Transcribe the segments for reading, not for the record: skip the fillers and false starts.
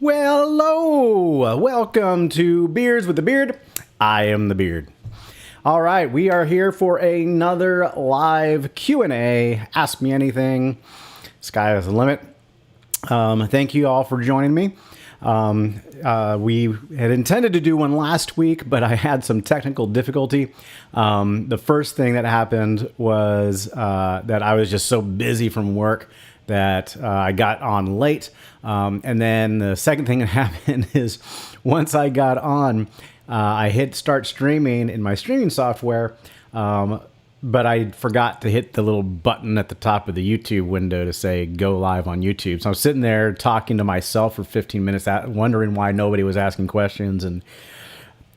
Well, hello! Welcome to Beers with the Beard. I am the Beard. All right, we are here for another live Q&A. Ask me anything. Sky is the limit. Thank you all for joining me. We had intended to do one last week, but I had some technical difficulty. The first thing that happened was that I was just so busy from work that I got on late. And then the second thing that happened is once I got on, I hit start streaming in my streaming software, but I forgot to hit the little button at the top of the YouTube window to say go live on YouTube. So I was sitting there talking to myself for 15 minutes, wondering why nobody was asking questions. And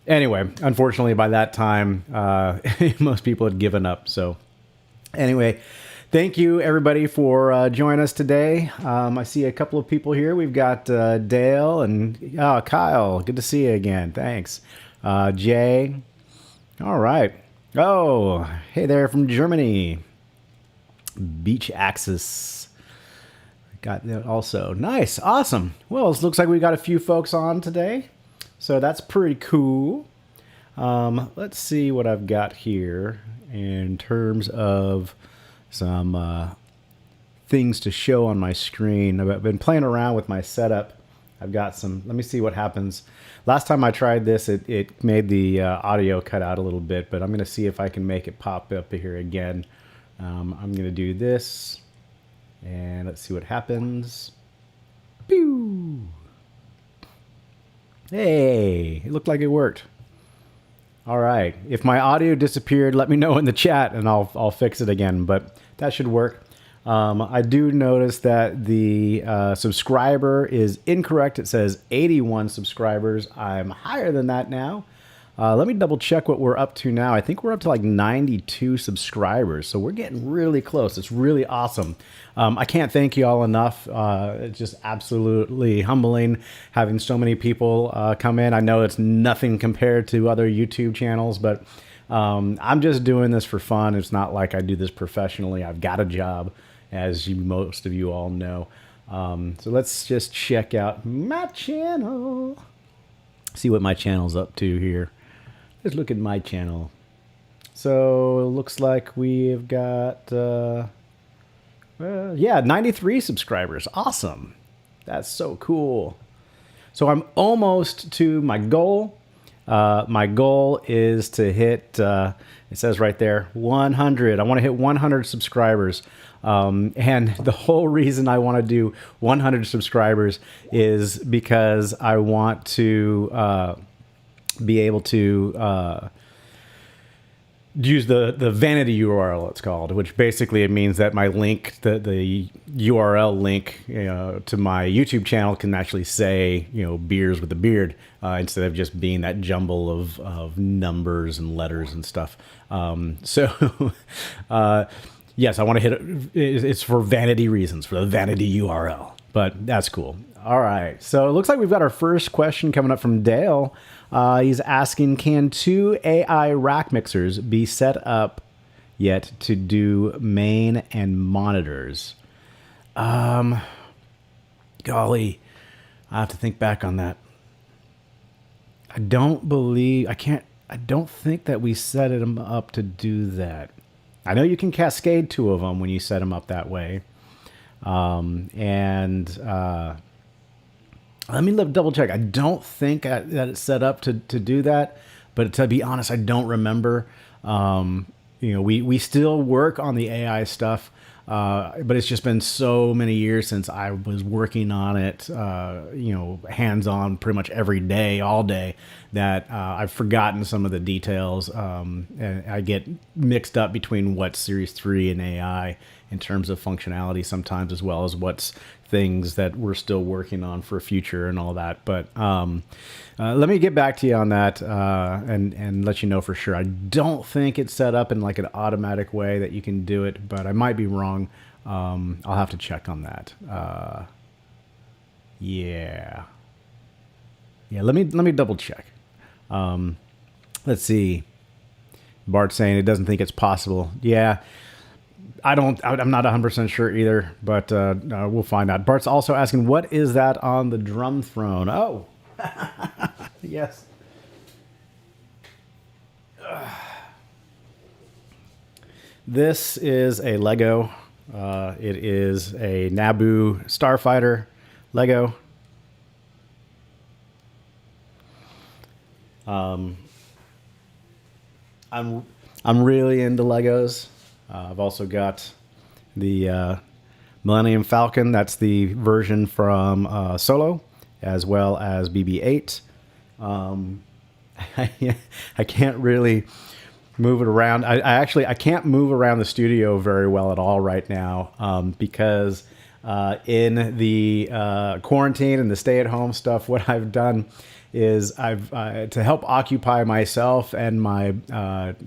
anyway, unfortunately, by that time, most people had given up. So anyway, thank you, everybody, for joining us today. I see a couple of people here. We've got Dale and Kyle. Good to see you again. Thanks. Jay. All right. Oh, hey there from Germany. Beach Axis. Got that also. Nice. Awesome. Well, it looks like we got a few folks on today. So that's pretty cool. Let's see what I've got here in terms of some things to show on my screen. I've been playing around with my setup. I've got some, let me see what happens. Last time I tried this, it made the audio cut out a little bit, but I'm going to see if I can make it pop up here again. I'm going to do this, and let's see what happens. Pew! Hey, it looked like it worked. All right. If my audio disappeared, let me know in the chat, and I'll fix it again, but that should work. I do notice that the subscriber is incorrect. It says 81 subscribers. I'm higher than that now. Let me double check what we're up to now. I think we're up to like 92 subscribers. So we're getting really close. It's really awesome. I can't thank you all enough. It's just absolutely humbling having so many people come in. I know it's nothing compared to other YouTube channels, but I'm just doing this for fun. It's not like I do this professionally. I've got a job, as most of you all know. So let's just check out my channel. See what my channel's up to here. Let's look at my channel. So it looks like we've got, 93 subscribers. Awesome. That's so cool. So I'm almost to my goal. My goal is to hit, it says right there, 100. I want to hit 100 subscribers. And the whole reason I want to do 100 subscribers is because I want to be able to use the vanity URL, it's called, which basically it means that my link, the URL link to my YouTube channel can actually say, Beers with the Beard, instead of just being that jumble of numbers and letters and stuff. Yes, I want to hit it. It's for vanity reasons, for the vanity URL, but that's cool. All right. So it looks like we've got our first question coming up from Dale. He's asking, can two AI rack mixers be set up yet to do main and monitors? Golly, I have to think back on that. I don't think that we set them up to do that. I know you can cascade two of them when you set them up that way. Let me double check. I don't think that it's set up to do that, but to be honest, I don't remember. We still work on the AI stuff, but it's just been so many years since I was working on it, hands-on pretty much every day, all day, that I've forgotten some of the details. And I get mixed up between what's Series 3 and AI in terms of functionality sometimes, as well as what's things that we're still working on for future and all that. But let me get back to you on that and let you know for sure. I don't think it's set up in like an automatic way that you can do it, but I might be wrong. I'll have to check on that. Yeah. Let me double check. Let's see. Bart's saying it doesn't think it's possible. Yeah. I'm not 100% sure either, but we'll find out. Bart's also asking, what is that on the drum throne? Oh, yes. This is a Lego. It is a Naboo Starfighter Lego. I'm really into Legos. I've also got the Millennium Falcon. That's the version from Solo, as well as BB-8. I can't really move it around. I can't move around the studio very well at all right now because in the quarantine and the stay-at-home stuff, what I've done is I've to help occupy myself and my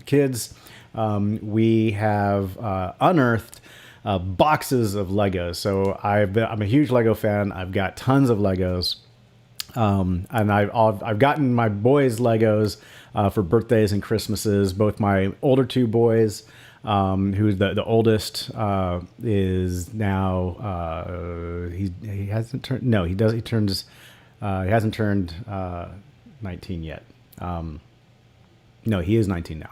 kids. We have unearthed boxes of Legos. So I'm a huge Lego fan. I've got tons of Legos, and I've gotten my boys Legos for birthdays and Christmases. Both my older two boys, who's the oldest, is now he hasn't turned. No, he does. He turns. He hasn't turned 19 yet. No, he is 19 now.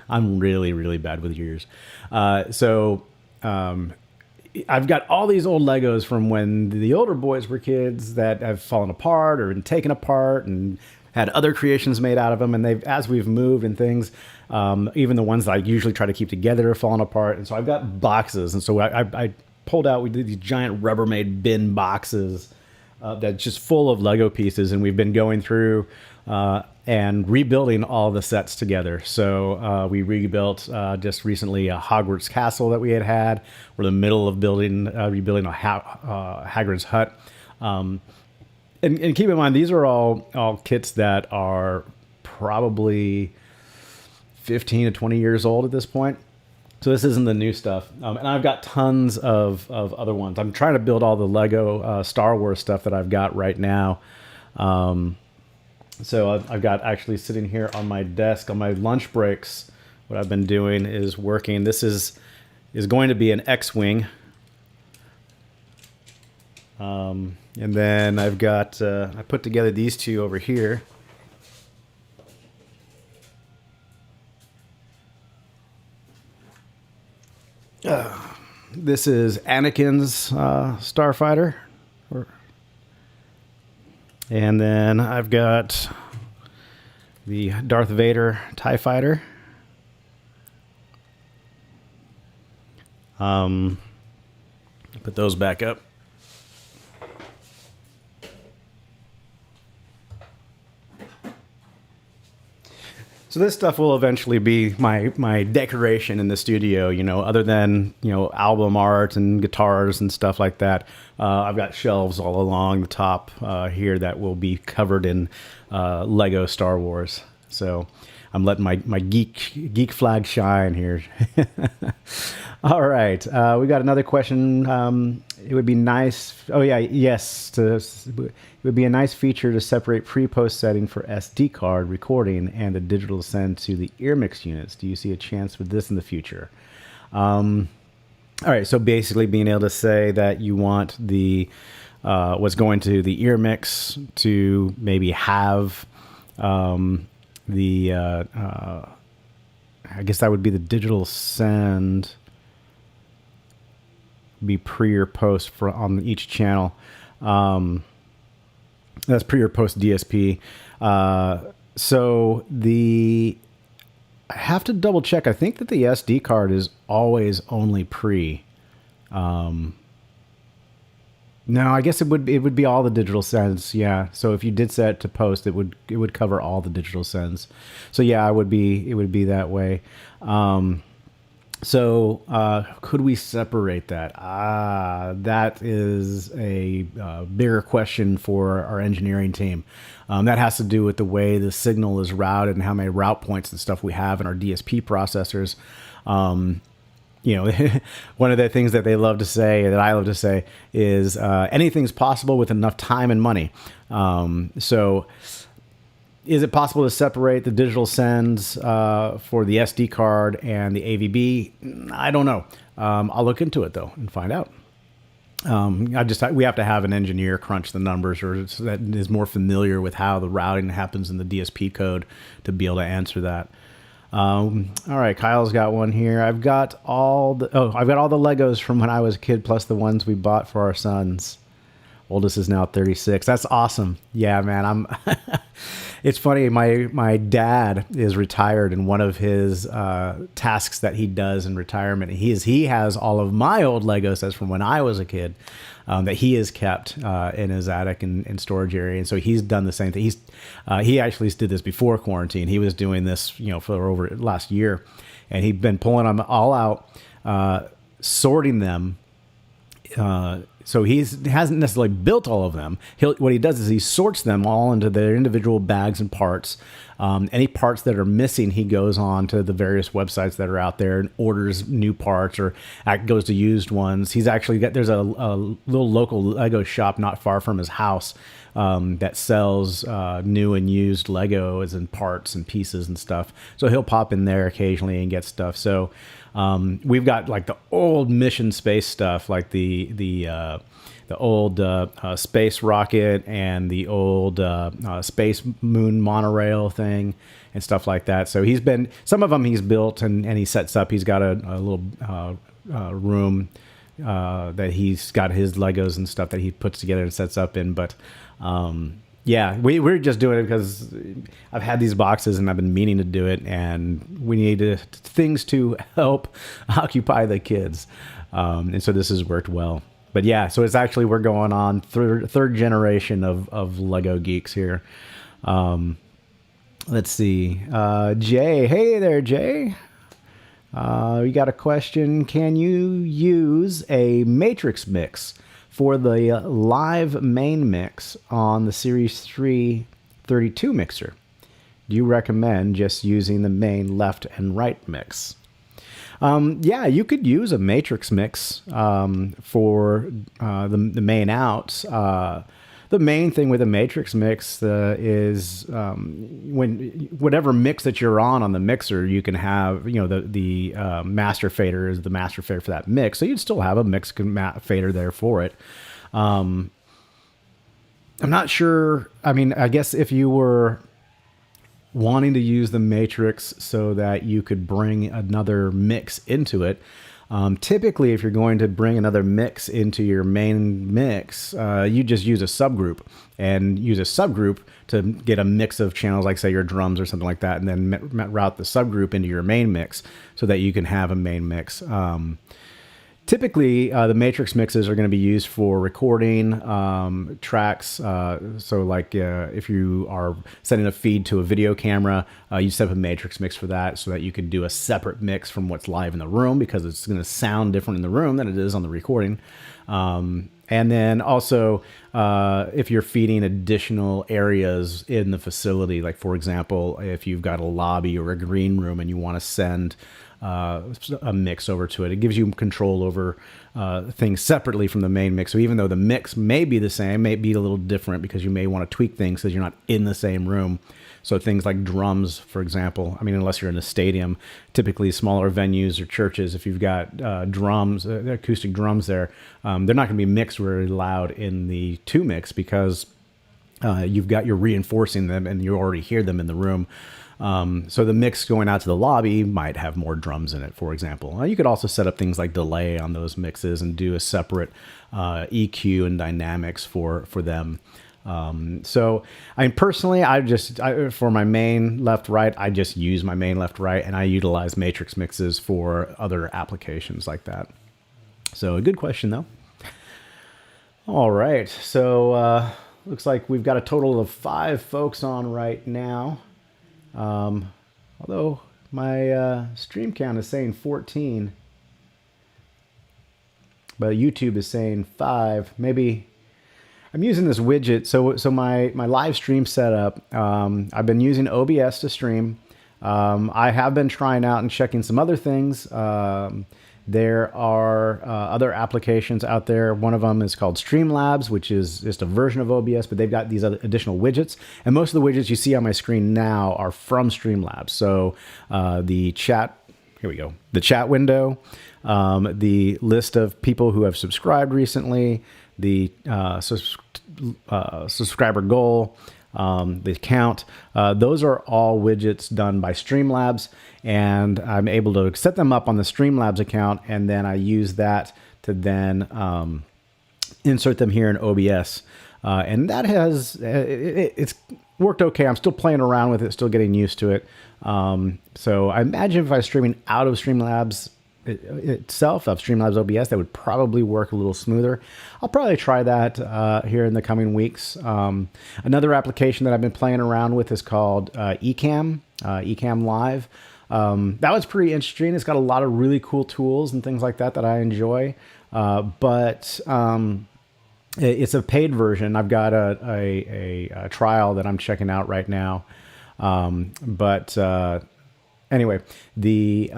I'm really, really bad with years. I've got all these old Legos from when the older boys were kids that have fallen apart or been taken apart and had other creations made out of them. And as we've moved and things, even the ones that I usually try to keep together have fallen apart. And so I've got boxes. And so I pulled out, we did these giant Rubbermaid bin boxes that's just full of Lego pieces. And we've been going through and rebuilding all the sets together. So we rebuilt just recently a Hogwarts castle that we had. We're in the middle of rebuilding a Hagrid's hut. And keep in mind, these are all kits that are probably 15 to 20 years old at this point. So this isn't the new stuff. And I've got tons of other ones. I'm trying to build all the Lego Star Wars stuff that I've got right now. So I've got actually sitting here on my desk on my lunch breaks. What I've been doing is working. This is going to be an X-Wing. And then I've got, I put together these two over here. This is Anakin's Starfighter. And then I've got the Darth Vader TIE Fighter. Put those back up. So this stuff will eventually be my decoration in the studio, other than, album art and guitars and stuff like that. I've got shelves all along the top here that will be covered in Lego Star Wars. So I'm letting my geek flag shine here. All right. We got another question. It would be nice. Oh, yeah. Yes. It would be a nice feature to separate pre-post setting for SD card recording and the digital send to the ear mix units. Do you see a chance for this in the future? All right. So basically being able to say that you want the what's going to the ear mix to maybe have I guess that would be the digital send be pre or post on each channel. That's pre or post DSP. So I have to double check. I think that the SD card is always only pre. No, I guess it would be all the digital sends. Yeah. So if you did set it to post, it would cover all the digital sends. So yeah, it would be that way. So could we separate that? That is a bigger question for our engineering team. That has to do with the way the signal is routed and how many route points and stuff we have in our DSP processors. One of the things that they love to say, that I love to say, is anything's possible with enough time and money. So Is it possible to separate the digital sends for the SD card and the AVB? I don't know. I'll look into it though and find out. We have to have an engineer crunch the numbers, or that is more familiar with how the routing happens in the DSP code to be able to answer that. All right, Kyle's got one here. I've got all the Legos from when I was a kid, plus the ones we bought for our sons. Oldest is now 36. That's awesome. Yeah, man. It's funny. My dad is retired, and one of his tasks that he does in retirement, he has all of my old Lego sets from when I was a kid that he has kept in his attic and storage area. And so he's done the same thing. He actually did this before quarantine. He was doing this, for over last year, and he'd been pulling them all out, sorting them. So he hasn't necessarily built all of them. What he does is he sorts them all into their individual bags and parts. Any parts that are missing, he goes on to the various websites that are out there and orders new parts, or goes to used ones. He's actually there's a little local Lego shop not far from his house that sells new and used Legos and parts and pieces and stuff. So he'll pop in there occasionally and get stuff. So we've got like the old mission space stuff, like the old space rocket and the old space moon monorail thing and stuff like that. So some of them he's built and he sets up. He's got a little room that he's got his Legos and stuff that he puts together and sets up in. But yeah, we're just doing it because I've had these boxes and I've been meaning to do it, and we need things to help occupy the kids. And so this has worked well. But yeah, so it's actually, we're going on third generation of Lego geeks here. Let's see. Jay, hey there, Jay. We got a question. Can you use a matrix mix for the live main mix on the Series 3 32 mixer? Do you recommend just using the main left and right mix? Yeah, you could use a matrix mix for the main outs. The main thing with a matrix mix is whatever mix that you're on the mixer, you can have, the master fader is the master fader for that mix. So you'd still have a mix fader there for it. I'm not sure. I mean, I guess if you were wanting to use the matrix so that you could bring another mix into it, typically, if you're going to bring another mix into your main mix, you just use a subgroup to get a mix of channels, like say your drums or something like that, and then route the subgroup into your main mix so that you can have a main mix. Typically, the matrix mixes are going to be used for recording tracks. So like if you are sending a feed to a video camera, you set up a matrix mix for that so that you could do a separate mix from what's live in the room, because it's going to sound different in the room than it is on the recording. And then also, if you're feeding additional areas in the facility, like for example, if you've got a lobby or a green room and you want to send a mix over to it, it gives you control over things separately from the main mix. So even though the mix may be the same, may be a little different because you may want to tweak things because you're not in the same room. So things like drums, for example, I mean, unless you're in a stadium, typically smaller venues or churches, if you've got drums, acoustic drums there, they're not going to be mixed really loud in the 2 mix because you're reinforcing them and you already hear them in the room. So the mix going out to the lobby might have more drums in it, for example. You could also set up things like delay on those mixes and do a separate EQ and dynamics for them. So I mean, personally, for my main left right, I just use my main left right, and I utilize matrix mixes for other applications like that. So a good question though. All right. So, looks like we've got a total of 5 folks on right now. Although my stream count is saying 14, but YouTube is saying 5. Maybe I'm using this widget. So my live stream setup, I've been using OBS to stream. I have been trying out and checking some other things. There are other applications out there. One of them is called Streamlabs, which is just a version of OBS, but they've got these other additional widgets. And most of the widgets you see on my screen now are from Streamlabs. So the chat, here we go, the chat window, the list of people who have subscribed recently, the subscriber goal, the count. Those are all widgets done by Streamlabs, and I'm able to set them up on the Streamlabs account, and then I use that to then insert them here in OBS. And that has, it's worked okay. I'm still playing around with it, still getting used to it. So I imagine if I was streaming out of Streamlabs itself, of Streamlabs OBS, that would probably work a little smoother. I'll probably try that here in the coming weeks. Another application that I've been playing around with is called Ecamm, Ecamm Live. That was pretty interesting. It's got a lot of really cool tools and things like that that I enjoy. But it's a paid version. I've got a trial that I'm checking out right now. Anyway, the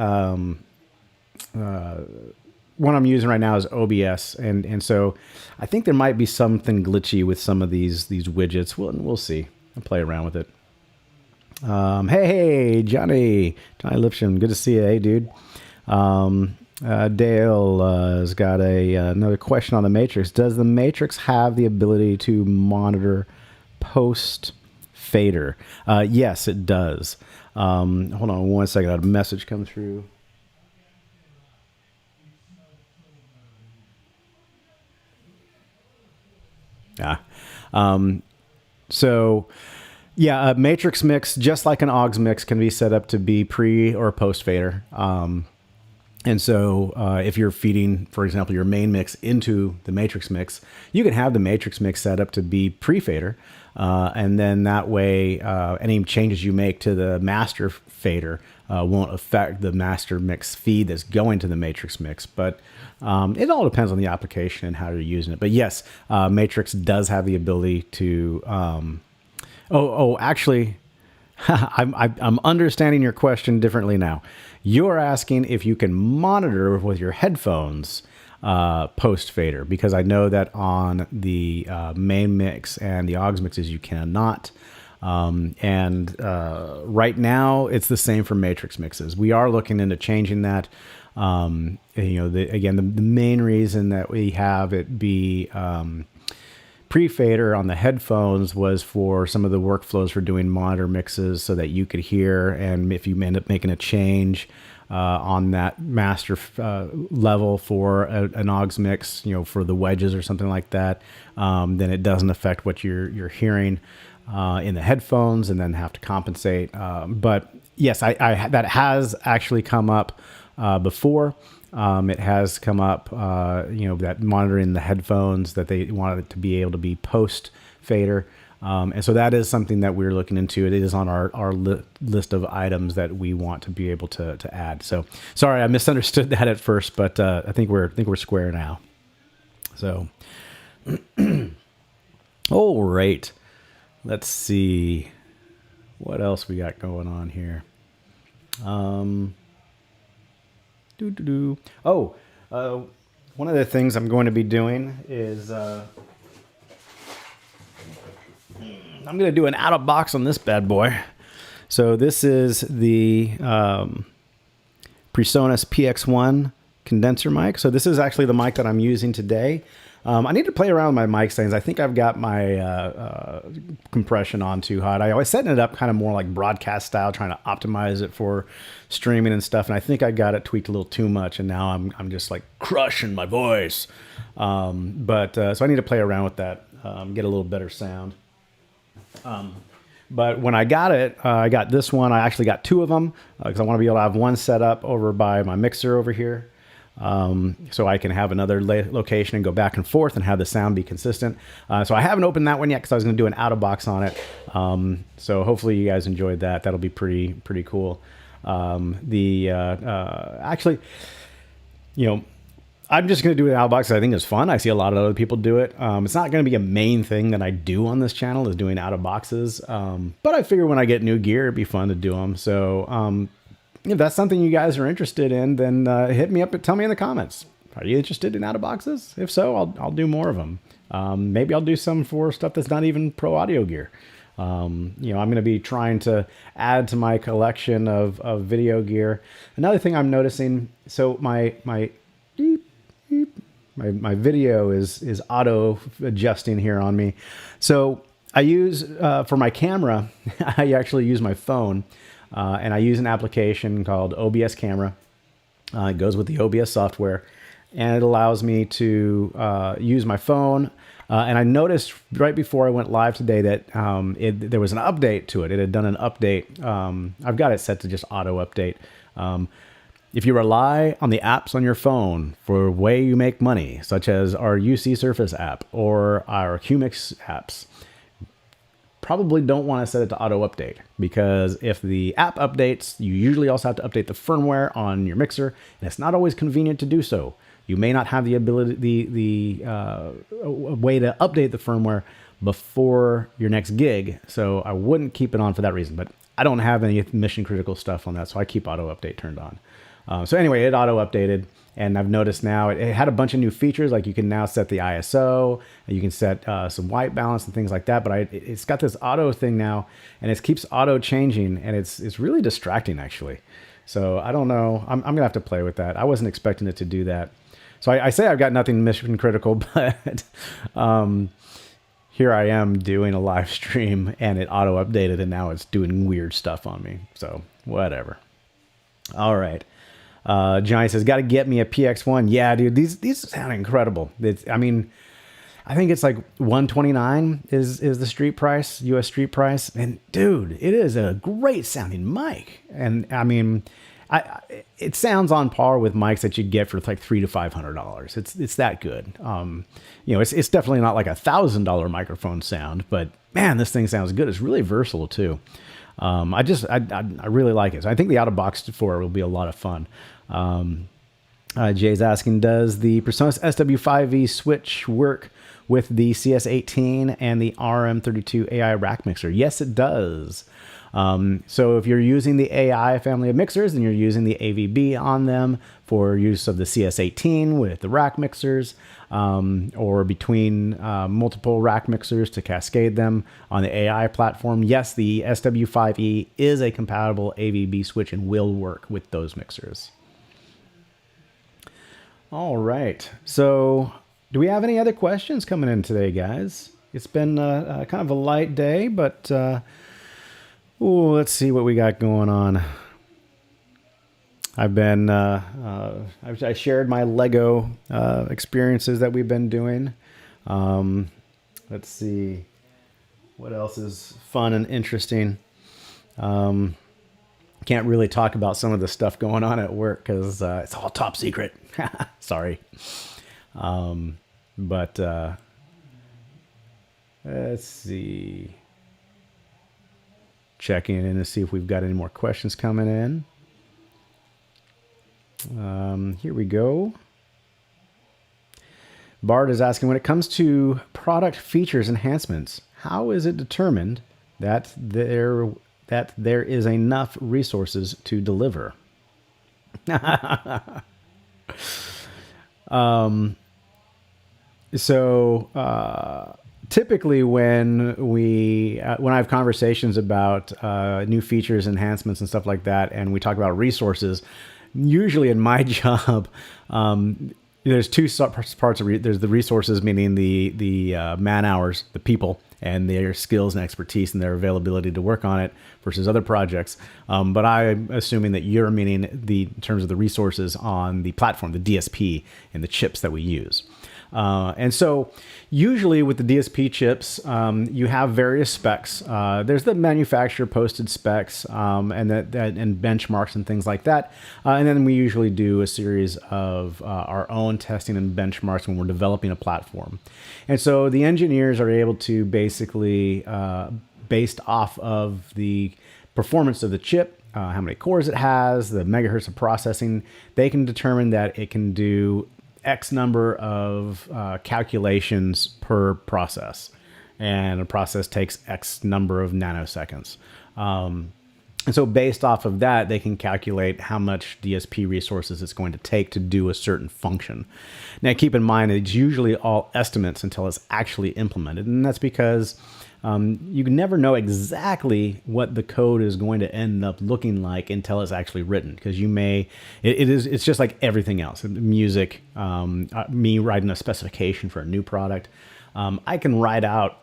one I'm using right now is OBS, and so I think there might be something glitchy with some of these widgets. We'll see. I'll play around with it. Hey, Johnny Lipsham, good to see you. Hey, dude. Dale has got another question on the Matrix. Does the Matrix have the ability to monitor post fader? Yes, it does. Hold on one second. I had a message come through. Yeah. A matrix mix, just like an aux mix, can be set up to be pre or post fader. And so if you're feeding, for example, your main mix into the matrix mix, you can have the matrix mix set up to be pre-fader. And then that way, any changes you make to the master fader won't affect the master mix feed that's going to the matrix mix. But it all depends on the application and how you're using it. But yes, Matrix does have the ability to... actually, I'm understanding your question differently now. You're asking if you can monitor with your headphones post fader, because I know that on the main mix and the aux mixes you cannot. Right now it's the same for matrix mixes. We are looking into changing that. The main reason that we have it be pre-fader on the headphones was for some of the workflows for doing monitor mixes, so that you could hear, and if you end up making a change on that master level for an aux mix, for the wedges or something like that, then it doesn't affect what you're hearing in the headphones, and then have to compensate. But yes, I that has actually come up before. It has come up, that monitoring the headphones, that they wanted it to be able to be post fader. And so that is something that we're looking into. It is on our list of items that we want to be able to add. So sorry, I misunderstood that at first, but I think we're square now. So, all right, let's see what else we got going on here. One of the things I'm going to be doing is I'm going to do an out of box on this bad boy. So this is the PreSonus PX1 condenser mic. So this is actually the mic that I'm using today. I need to play around with my mic settings. I think I've got my compression on too hot. I was setting it up kind of more like broadcast style, trying to optimize it for streaming and stuff. And I think I got it tweaked a little too much, and now I'm just like crushing my voice. So I need to play around with that, get a little better sound. But when I got it, I got this one. I actually got two of them because I want to be able to have one set up over by my mixer over here. So I can have another location and go back and forth and have the sound be consistent. So I haven't opened that one yet because I was going to do an out of box on it. So hopefully you guys enjoyed that. That'll be pretty cool. Actually, I'm just going to do an out of box. I think it's fun. I see a lot of other people do it. It's not going to be a main thing that I do on this channel, is doing out of boxes. But I figure when I get new gear, it'd be fun to do them. So, if that's something you guys are interested in, then hit me up and tell me in the comments. Are you interested in out of boxes? If so, I'll do more of them. Maybe I'll do some for stuff that's not even pro audio gear. I'm going to be trying to add to my collection of video gear. Another thing I'm noticing, so my video is auto adjusting here on me. So I use, for my camera, I actually use my phone, and I use an application called OBS Camera. It goes with the OBS software, and it allows me to use my phone. And I noticed right before I went live today that there was an update to it. It had done an update. I've got it set to just auto update. If you rely on the apps on your phone for a way you make money, such as our UC Surface app or our Humix apps, probably don't want to set it to auto update, because if the app updates, you usually also have to update the firmware on your mixer, and it's not always convenient to do so. You may not have the ability, the way to update the firmware before your next gig, so I wouldn't keep it on for that reason. But I don't have any mission critical stuff on that, so I keep auto update turned on. So anyway, it auto updated, and I've noticed now it had a bunch of new features, like you can now set the ISO, and you can set some white balance and things like that. But it's got this auto thing now, and it keeps auto changing, and it's really distracting actually. So I don't know. I'm gonna have to play with that. I wasn't expecting it to do that. So I say I've got nothing mission critical, but here I am doing a live stream, and it auto updated, and now it's doing weird stuff on me. So whatever. All right. Johnny says, got to get me a PX1. Yeah, dude, these sound incredible. I think it's like $129 is the street price, US street price. And dude, it is a great sounding mic. And I mean, it sounds on par with mics that you'd get for like $300 to $500. It's that good. It's definitely not like $1,000 microphone sound, but man, this thing sounds good. It's really versatile too. I really like it. So I think the out of box for it will be a lot of fun. Jay's asking, does the PreSonus SW5E switch work with the CS18 and the RM32 AI rack mixer? Yes, it does. So if you're using the AI family of mixers, then you're using the AVB on them for use of the CS18 with the rack mixers, or between multiple rack mixers to cascade them on the AI platform. Yes, the SW5E is a compatible AVB switch and will work with those mixers. All right. So do we have any other questions coming in today, guys? It's been kind of a light day, but let's see what we got going on. I've been, I shared my Lego experiences that we've been doing. Let's see what else is fun and interesting. Can't really talk about some of the stuff going on at work because it's all top secret. Sorry. But let's see. Checking in to see if we've got any more questions coming in. Here we go. Bart is asking, when it comes to product features enhancements, how is it determined that there is enough resources to deliver? Typically when I have conversations about new features, enhancements, and stuff like that, and we talk about resources, usually in my job, there's two parts of there's the resources, meaning the man hours, the people, and their skills and expertise and their availability to work on it versus other projects. But I'm assuming that you're meaning in terms of the resources on the platform, the DSP, and the chips that we use. And so usually with the DSP chips, you have various specs. There's the manufacturer posted specs, and benchmarks and things like that. And then we usually do a series of our own testing and benchmarks when we're developing a platform. And so the engineers are able to basically, based off of the performance of the chip, how many cores it has, the megahertz of processing, they can determine that it can do X number of calculations per process, and a process takes X number of nanoseconds. And so based off of that, they can calculate how much DSP resources it's going to take to do a certain function. Now, keep in mind, it's usually all estimates until it's actually implemented. And that's because you can never know exactly what the code is going to end up looking like until it's actually written. Because it's just like everything else. Music, me writing a specification for a new product. I can write out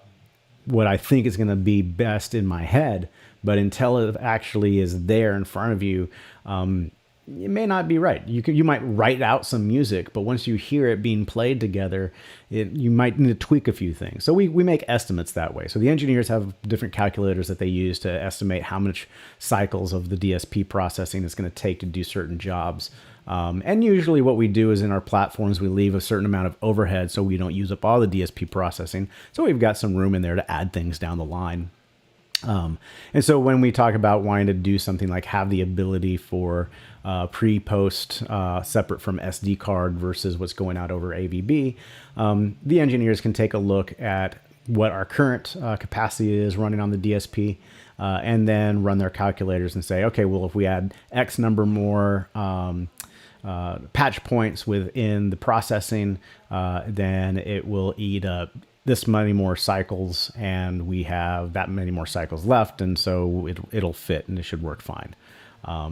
what I think is going to be best in my head, but until it actually is there in front of you, it may not be right. You might write out some music, but once you hear it being played together, you might need to tweak a few things. So we make estimates that way. So the engineers have different calculators that they use to estimate how much cycles of the DSP processing it's going to take to do certain jobs. And usually what we do is in our platforms, we leave a certain amount of overhead so we don't use up all the DSP processing. So we've got some room in there to add things down the line. And so when we talk about wanting to do something like have the ability for pre-post separate from SD card versus what's going out over AVB, the engineers can take a look at what our current capacity is running on the DSP and then run their calculators and say, okay, well, if we add X number more patch points within the processing, then it will eat up this many more cycles, and we have that many more cycles left, and so it'll fit and it should work fine.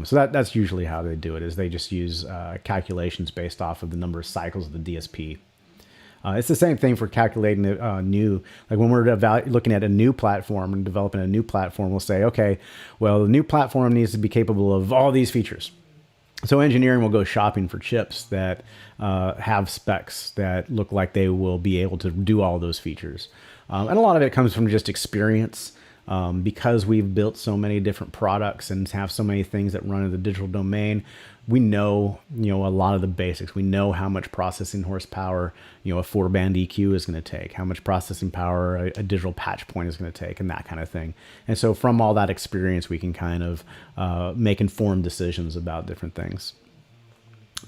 So that's usually how they do it, is they just use calculations based off of the number of cycles of the DSP. It's the same thing for calculating new, like when we're looking at a new platform and developing a new platform, we'll say, okay, well, the new platform needs to be capable of all these features. So engineering will go shopping for chips that have specs that look like they will be able to do all those features. And a lot of it comes from just experience. Because we've built so many different products and have so many things that run in the digital domain, we know, a lot of the basics. We know how much processing horsepower, a 4-band EQ is going to take, how much processing power a digital patch point is going to take, and that kind of thing. And so from all that experience, we can kind of make informed decisions about different things.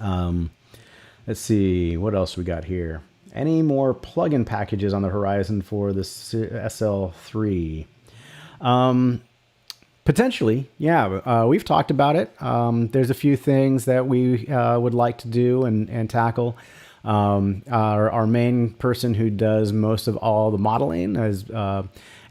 Let's see, what else we got here? Any more plugin packages on the horizon for the SL3? Potentially, yeah. We've talked about it. There's a few things that we would like to do and tackle. Our main person who does most of all the modeling,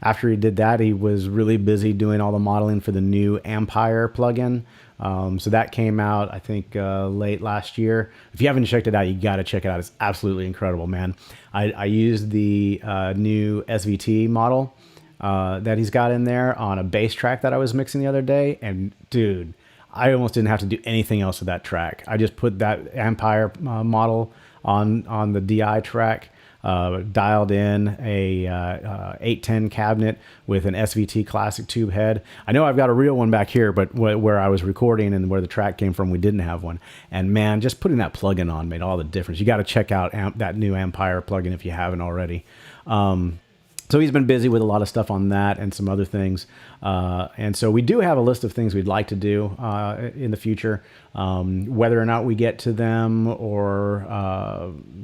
after he did that, he was really busy doing all the modeling for the new Empire plugin. So that came out, I think, late last year. If you haven't checked it out, you got to check it out. It's absolutely incredible, man. I used the new SVT model that he's got in there on a bass track that I was mixing the other day. And dude, I almost didn't have to do anything else with that track. I just put that Empire model on the DI track, dialed in a 810 cabinet with an SVT classic tube head. I know I've got a real one back here, but where I was recording and where the track came from, we didn't have one. And man, just putting that plugin on made all the difference. You got to check out that new Empire plugin if you haven't already. So he's been busy with a lot of stuff on that and some other things. And so we do have a list of things we'd like to do in the future. Whether or not we get to them or,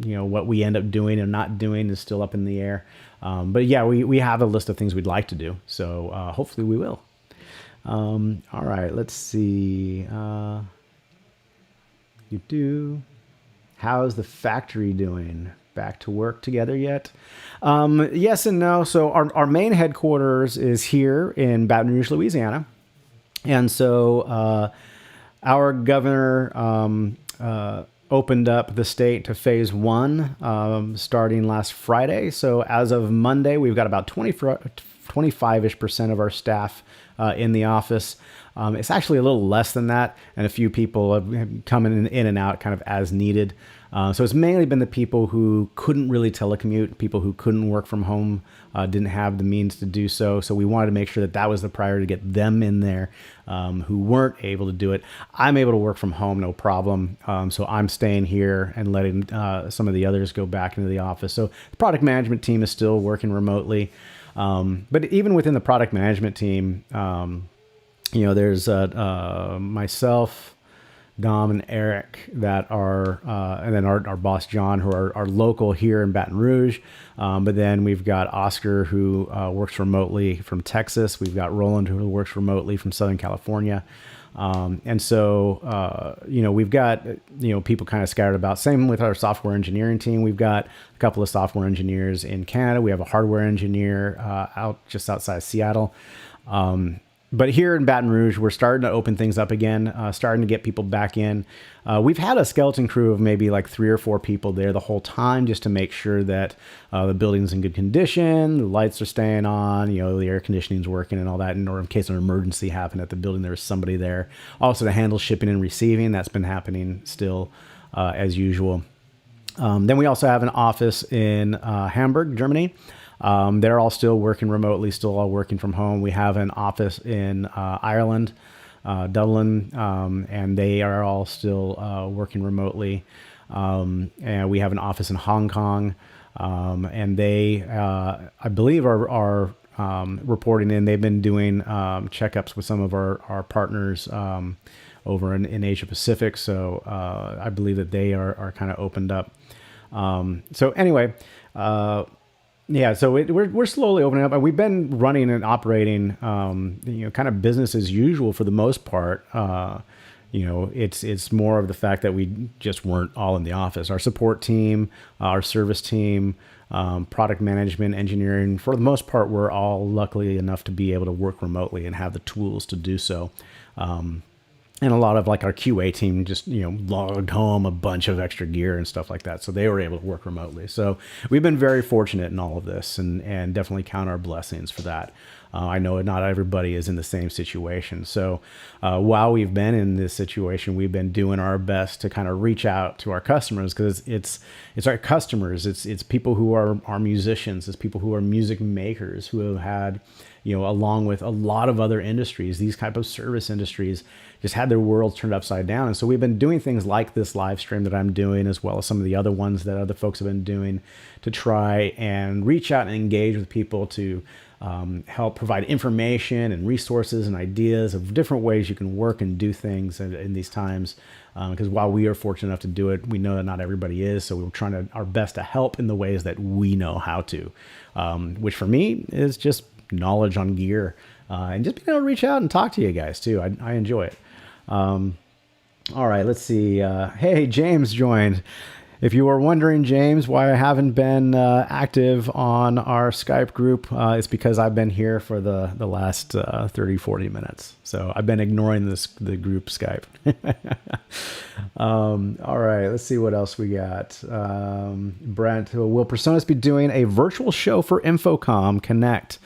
what we end up doing or not doing is still up in the air. But yeah, we have a list of things we'd like to do. So hopefully we will. All right, let's see. How's the factory doing? Back to work together yet? Yes and no. So our main headquarters is here in Baton Rouge, Louisiana. And so our governor opened up the state to phase 1 starting last Friday. So as of Monday, we've got about 25-ish% of our staff in the office. It's actually a little less than that, and a few people have come in and out kind of as needed. So it's mainly been the people who couldn't really telecommute, people who couldn't work from home, didn't have the means to do so. So we wanted to make sure that was the priority, to get them in there who weren't able to do it. I'm able to work from home, no problem. So I'm staying here and letting some of the others go back into the office. So the product management team is still working remotely. But even within the product management team, there's myself, Dom and Eric that are, and then our boss John, who are local here in Baton Rouge. But then we've got Oscar, who works remotely from Texas. We've got Roland, who works remotely from Southern California. And so, we've got, people kind of scattered about. Same with our software engineering team. We've got a couple of software engineers in Canada. We have a hardware engineer just outside of Seattle. But here in Baton Rouge, we're starting to open things up again, starting to get people back in. We've had a skeleton crew of maybe like 3 or 4 people there the whole time just to make sure that the building's in good condition, the lights are staying on, the air conditioning's working and all that, or in case an emergency happened at the building, there was somebody there. Also to handle shipping and receiving, that's been happening still as usual. Then we also have an office in Hamburg, Germany. They're all still working remotely, still all working from home. We have an office in Ireland, Dublin, and they are all still working remotely. And we have an office in Hong Kong, and they, I believe, are reporting in. They've been doing checkups with some of our partners over in Asia Pacific, so I believe that they are kind of opened up. So anyway. Yeah, so we're slowly opening up. We've been running and operating, kind of business as usual for the most part. It's more of the fact that we just weren't all in the office. Our support team, our service team, product management, engineering, for the most part, we're all luckily enough to be able to work remotely and have the tools to do so. And a lot of like our QA team just, logged home a bunch of extra gear and stuff like that. So they were able to work remotely. So we've been very fortunate in all of this and definitely count our blessings for that. I know not everybody is in the same situation. So while we've been in this situation, we've been doing our best to kind of reach out to our customers, because it's our customers. It's people who are musicians. It's people who are music makers who have had, along with a lot of other industries, these type of service industries, just had their worlds turned upside down. And so we've been doing things like this live stream that I'm doing, as well as some of the other ones that other folks have been doing, to try and reach out and engage with people to help provide information and resources and ideas of different ways you can work and do things in these times. Because while we are fortunate enough to do it, we know that not everybody is. So we're trying our best to help in the ways that we know how to, which for me is just knowledge on gear, and just being able to reach out and talk to you guys too. I enjoy it. All right, let's see. Hey, James joined. If you were wondering, James, why I haven't been active on our Skype group, it's because I've been here for the last 30, 40 minutes. So I've been ignoring the group Skype. All right, let's see what else we got. Brent, will Personas be doing a virtual show for Infocomm Connect?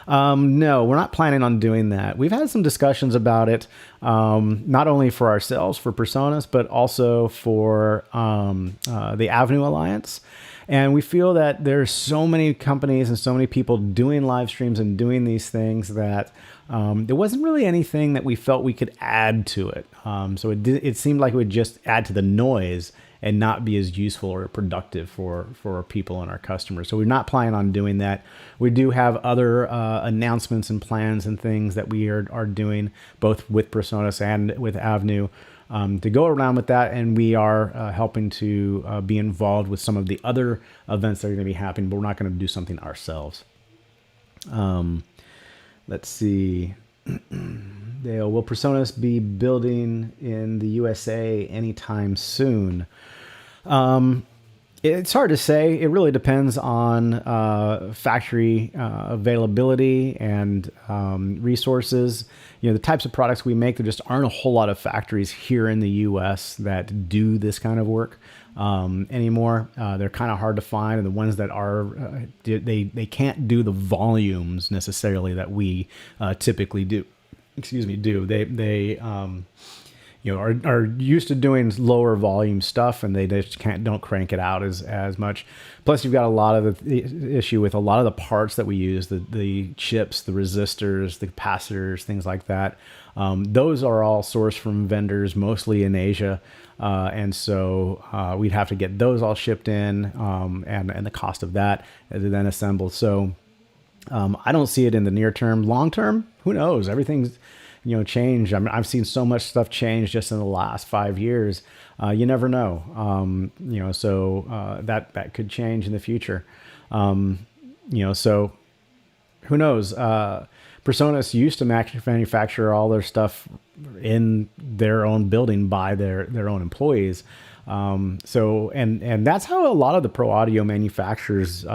No, we're not planning on doing that. We've had some discussions about it, not only for ourselves, for Personas, but also for the Avenue Alliance. And we feel that there's so many companies and so many people doing live streams and doing these things that there wasn't really anything that we felt we could add to it. So it seemed like it would just add to the noise and not be as useful or productive for our people and our customers. So we're not planning on doing that. We do have other announcements and plans and things that we are doing, both with Personas and with Avenue, to go around with that. And we are helping to be involved with some of the other events that are going to be happening, but we're not going to do something ourselves. Let's see. Dale, will Personas be building in the USA anytime soon? It's hard to say. It really depends on factory availability and resources. The types of products we make, there just aren't a whole lot of factories here in the U.S. that do this kind of work anymore. They're kind of hard to find, and the ones that are, they can't do the volumes necessarily that we typically do. They are used to doing lower volume stuff, and they just don't crank it out as much. Plus, you've got a lot of the issue with a lot of the parts that we use, the chips, the resistors, the capacitors, things like that. Those are all sourced from vendors, mostly in Asia. And so we'd have to get those all shipped in, and the cost of that is then assembled. So I don't see it in the near term. Long term, who knows? Everything's change. I mean, I've seen so much stuff change just in the last 5 years. You never know. So that could change in the future. So who knows? Personas used to manufacture all their stuff in their own building by their own employees. And that's how a lot of the pro audio manufacturers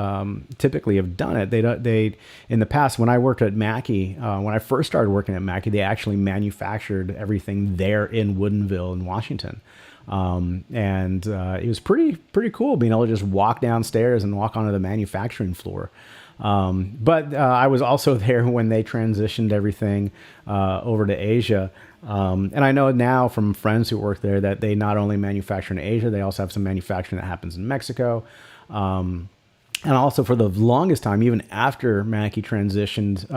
typically have done it. They in the past, when I worked at Mackie, when I first started working at Mackie, they actually manufactured everything there in Woodinville in Washington. It was pretty cool being able to just walk downstairs and walk onto the manufacturing floor. But I was also there when they transitioned everything over to Asia. And I know now from friends who work there that they not only manufacture in Asia, they also have some manufacturing that happens in Mexico. And also for the longest time, even after Mackie transitioned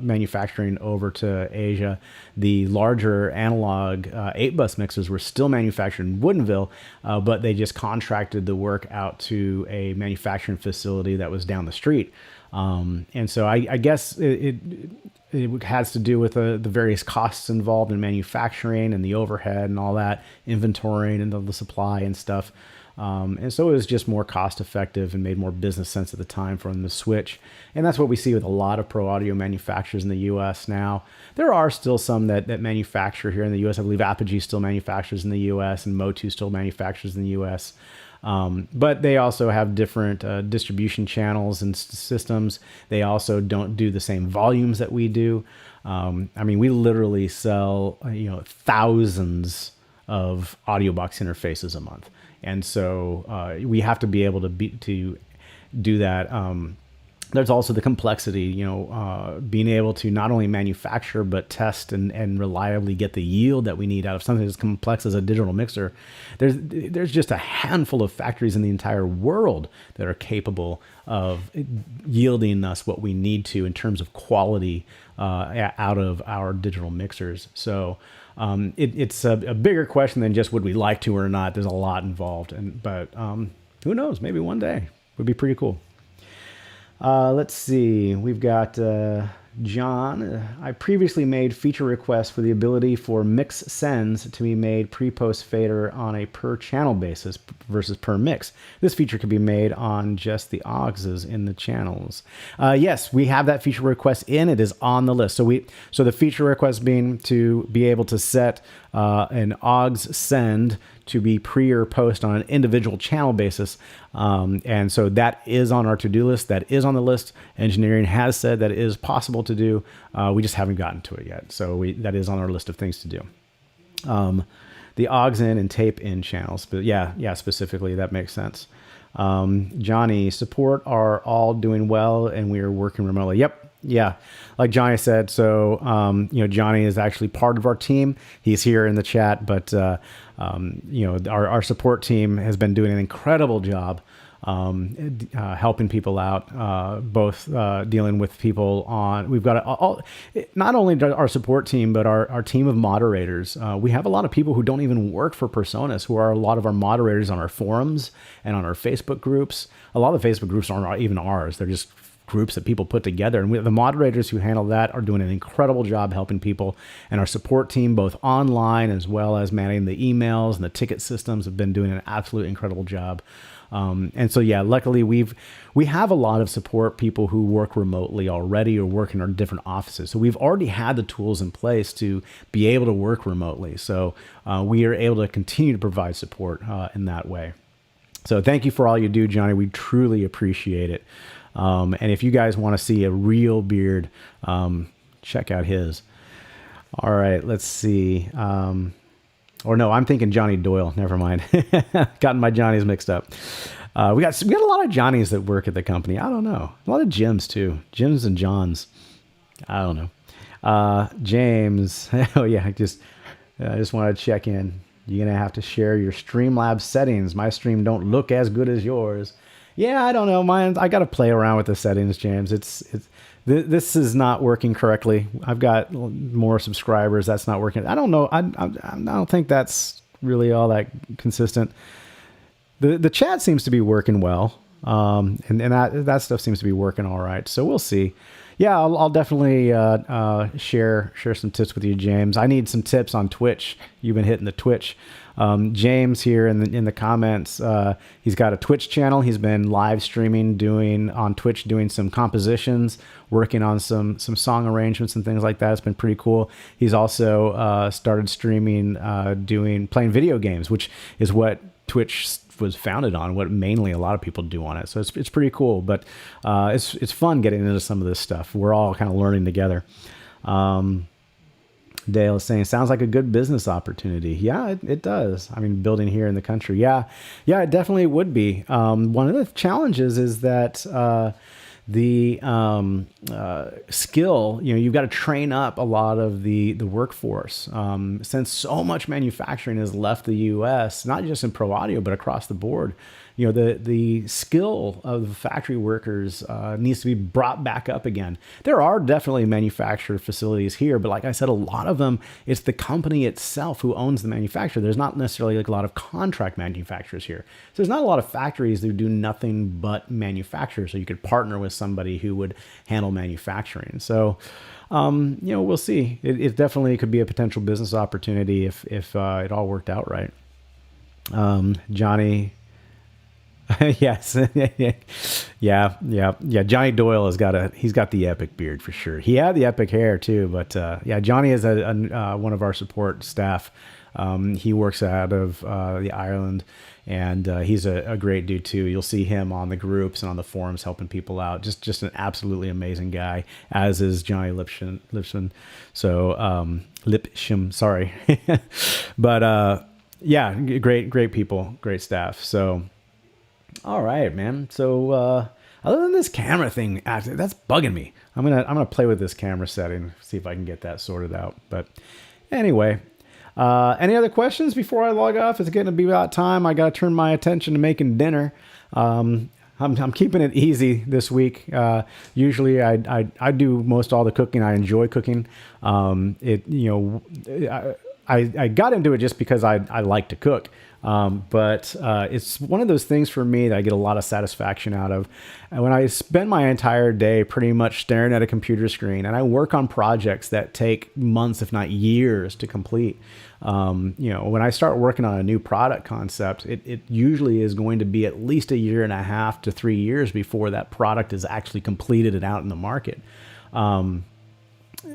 manufacturing over to Asia, the larger analog 8-bus mixers were still manufactured in Woodinville, but they just contracted the work out to a manufacturing facility that was down the street. And so I guess it has to do with the various costs involved in manufacturing and the overhead and all that, inventorying and the supply and stuff. And so it was just more cost effective and made more business sense at the time for them to switch. And that's what we see with a lot of pro audio manufacturers in the U.S. now. There are still some that manufacture here in the U.S. I believe Apogee still manufactures in the U.S. and Motu still manufactures in the U.S. But they also have different distribution channels and systems. They also don't do the same volumes that we do. We literally sell thousands of audio box interfaces a month. And so we have to be able to do that. There's also the complexity, being able to not only manufacture, but test and reliably get the yield that we need out of something as complex as a digital mixer. There's just a handful of factories in the entire world that are capable of yielding us what we need to in terms of quality out of our digital mixers. So it's a bigger question than just would we like to or not. There's a lot involved, but who knows? Maybe one day would be pretty cool. Let's see. We've got John. I previously made feature requests for the ability for mix sends to be made pre-post fader on a per channel basis versus per mix. This feature could be made on just the auxes in the channels. Yes, we have that feature request in. It is on the list. So the feature request being to be able to set an aux send to be pre or post on an individual channel basis. And so that is on our to-do list. That is on the list. Engineering has said that it is possible to do. We just haven't gotten to it yet. So that is on our list of things to do. The aux in and tape in channels. But yeah, specifically, that makes sense. Johnny, support are all doing well and we are working remotely. Yep. Yeah, like Johnny said, so, Johnny is actually part of our team. He's here in the chat, but, our support team has been doing an incredible job helping people out, both dealing with people on, we've got not only our support team, but our team of moderators. We have a lot of people who don't even work for Personas, who are a lot of our moderators on our forums and on our Facebook groups. A lot of the Facebook groups aren't even ours. They're just groups that people put together, and the moderators who handle that are doing an incredible job helping people, and our support team both online as well as managing the emails and the ticket systems have been doing an absolute incredible job. And so luckily we have a lot of support people who work remotely already or work in our different offices, so we've already had the tools in place to be able to work remotely, so we are able to continue to provide support in that way. So thank you for all you do, Johnny. We truly appreciate it. And if you guys want to see a real beard, check out his. All right, let's see. Or no, I'm thinking Johnny Doyle. Never mind. Gotten my Johnnies mixed up. We got a lot of Johnnies that work at the company. I don't know. A lot of Jims too. Jims and Johns. I don't know. James. Oh yeah. I just wanted to check in. You're gonna have to share your Streamlabs settings. My stream don't look as good as yours. Yeah, I don't know. I got to play around with the settings, James. This is not working correctly. I've got more subscribers. That's not working. I don't know. I don't think that's really all that consistent. The chat seems to be working well. And that stuff seems to be working all right. So we'll see. Yeah, I'll definitely share some tips with you, James. I need some tips on Twitch. You've been hitting the Twitch. James here in the comments, he's got a Twitch channel. He's been live streaming, doing on Twitch, doing some compositions, working on some song arrangements and things like that. It's been pretty cool. He's also started streaming, playing video games, which is what Twitch was founded on, what mainly a lot of people do on it. So it's pretty cool, but it's fun getting into some of this stuff. We're all kind of learning together. Dale is saying, sounds like a good business opportunity. Yeah, it does. I mean, building here in the country. Yeah, it definitely would be. One of the challenges is that the skill, you've got to train up a lot of the workforce. Since so much manufacturing has left the U.S., not just in pro audio, but across the board, the skill of the factory workers needs to be brought back up again. There are definitely manufacturer facilities here, but like I said, a lot of them, it's the company itself who owns the manufacturer. There's not necessarily like a lot of contract manufacturers here. So there's not a lot of factories that do nothing but manufacture. So you could partner with somebody who would handle manufacturing. So, we'll see. It definitely could be a potential business opportunity if it all worked out right. Johnny. Yes. Yeah. Johnny Doyle he's got the epic beard for sure. He had the epic hair too, but Johnny is one of our support staff. He works out of the Ireland, and he's a great dude too. You'll see him on the groups and on the forums helping people out. Just an absolutely amazing guy, as is Johnny Lipsham. So Lipsham, sorry. But great people, great staff. So all right, man. So other than this camera thing, that's bugging me. I'm gonna play with this camera setting, see if I can get that sorted out. But anyway, any other questions before I log off? It's getting to be about time. I got to turn my attention to making dinner. I'm keeping it easy this week. Usually I do most all the cooking. I enjoy cooking. I got into it just because I like to cook. But it's one of those things for me that I get a lot of satisfaction out of. And when I spend my entire day pretty much staring at a computer screen, and I work on projects that take months, if not years, to complete. When I start working on a new product concept, it usually is going to be at least 1.5 to 3 years before that product is actually completed and out in the market. A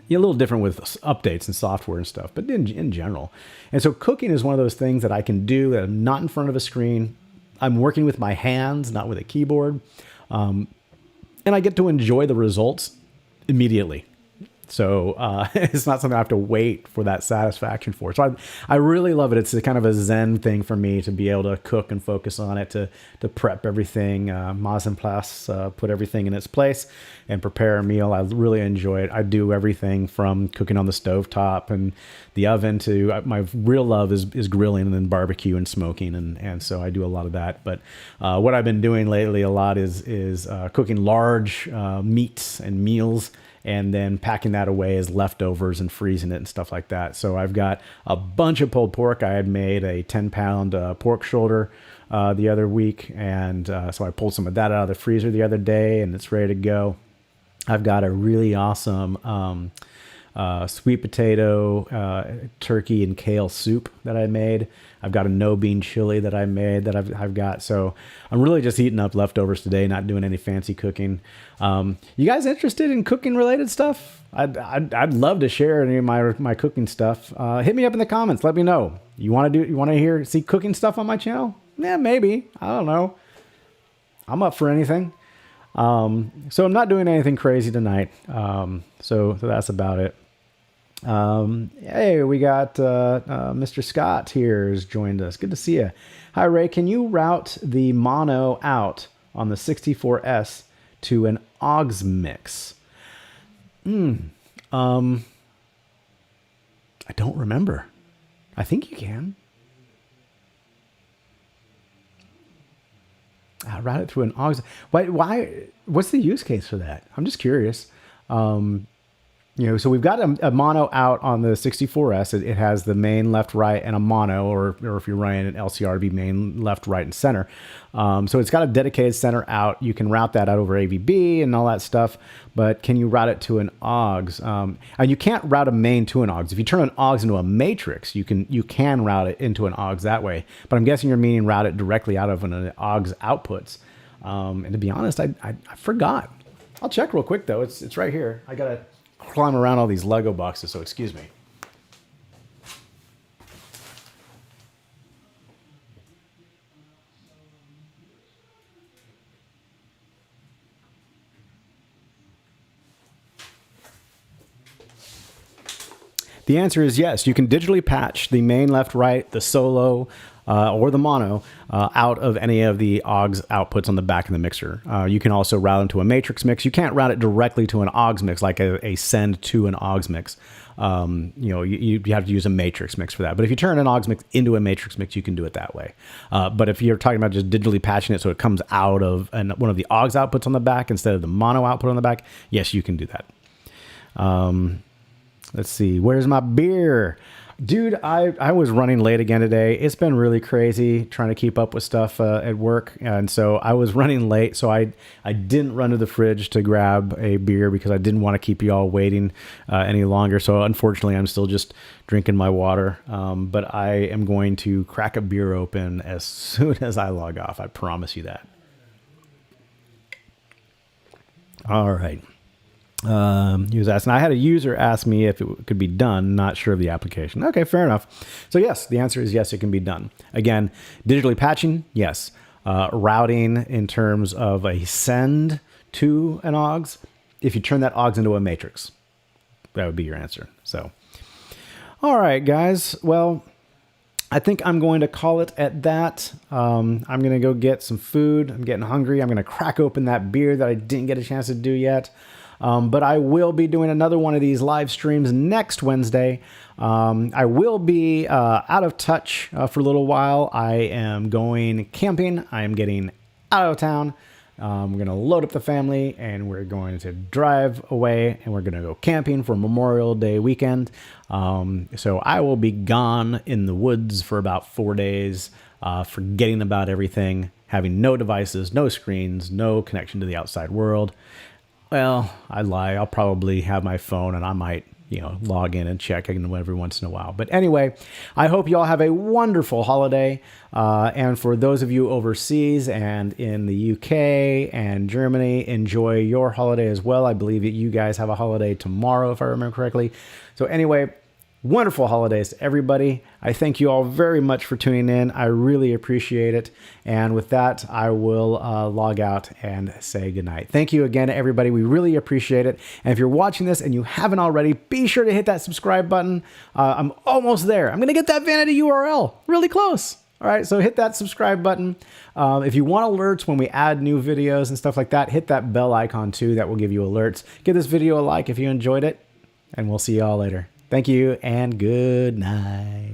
little different with updates and software and stuff, but in general. And so cooking is one of those things that I can do that I'm not in front of a screen. I'm working with my hands, not with a keyboard. And I get to enjoy the results immediately. So it's not something I have to wait for that satisfaction for. So I really love it. It's a kind of a Zen thing for me to be able to cook and focus on it, to prep everything, mise en place, put everything in its place and prepare a meal. I really enjoy it. I do everything from cooking on the stovetop and the oven to my real love is grilling and then barbecue and smoking. And so I do a lot of that. But what I've been doing lately a lot is cooking large meats and meals, and then packing that away as leftovers and freezing it and stuff like that. So I've got a bunch of pulled pork. I had made a 10-pound pork shoulder the other week, and so I pulled some of that out of the freezer the other day, and it's ready to go. I've got a really awesome sweet potato, turkey, and kale soup that I made. I've got a no-bean chili that I made that I've got. So I'm really just eating up leftovers today, not doing any fancy cooking. You guys interested in cooking-related stuff? I'd love to share any of my cooking stuff. Hit me up in the comments. Let me know. You want to see cooking stuff on my channel? Yeah, maybe. I don't know. I'm up for anything. So I'm not doing anything crazy tonight. So that's about it. Hey, we got Mr. Scott here has joined us. Good to see you. Hi, Ray. Can you route the mono out on the 64S to an aux mix? I don't remember. I think you can. Route it through an aux. Why? What's the use case for that? I'm just curious. So we've got a mono out on the 64S. It has the main, left, right, and a mono, or if you're running an LCR, it'd be main, left, right, and center. So it's got a dedicated center out. You can route that out over AVB and all that stuff, but can you route it to an AUX? And you can't route a main to an AUX. If you turn an AUX into a matrix, you can route it into an AUX that way. But I'm guessing you're meaning route it directly out of an AUX outputs. And to be honest, I forgot. I'll check real quick though. It's right here. I gotta climb around all these Lego boxes, so excuse me. The answer is yes. You can digitally patch the main, left, right, the solo, or the mono out of any of the AUX outputs on the back of the mixer. You can also route them to a matrix mix. You can't route it directly to an AUX mix, like a send to an AUX mix. You have to use a matrix mix for that. But if you turn an AUX mix into a matrix mix, you can do it that way. But if you're talking about just digitally patching it so it comes out of one of the AUX outputs on the back instead of the mono output on the back, yes, you can do that. Let's see. Where's my beer? Dude, I was running late again today. It's been really crazy trying to keep up with stuff at work. And so I was running late. So I didn't run to the fridge to grab a beer because I didn't want to keep you all waiting any longer. So unfortunately, I'm still just drinking my water. But I am going to crack a beer open as soon as I log off. I promise you that. All right. He was asking, I had a user ask me if it could be done, not sure of the application. Okay, fair enough. So yes, the answer is yes, it can be done. Again, digitally patching, yes. Routing in terms of a send to an AUX, if you turn that AUX into a matrix, that would be your answer. So, all right, guys. Well, I think I'm going to call it at that. I'm going to go get some food. I'm getting hungry. I'm going to crack open that beer that I didn't get a chance to do yet. But I will be doing another one of these live streams next Wednesday. I will be out of touch for a little while. I am going camping. I am getting out of town. We're going to load up the family and we're going to drive away and we're going to go camping for Memorial Day weekend. So I will be gone in the woods for about 4 days, forgetting about everything, having no devices, no screens, no connection to the outside world. Well, I lie. I'll probably have my phone and I might, log in and check every once in a while. But anyway, I hope you all have a wonderful holiday. And for those of you overseas and in the UK and Germany, enjoy your holiday as well. I believe that you guys have a holiday tomorrow, if I remember correctly. So anyway, wonderful holidays to everybody. I thank you all very much for tuning in. I really appreciate it. And with that, I will log out and say goodnight. Thank you again, everybody. We really appreciate it. And if you're watching this and you haven't already, be sure to hit that subscribe button. I'm almost there. I'm going to get that vanity URL really close. All right, so hit that subscribe button. If you want alerts when we add new videos and stuff like that, hit that bell icon too. That will give you alerts. Give this video a like if you enjoyed it, and we'll see you all later. Thank you and good night.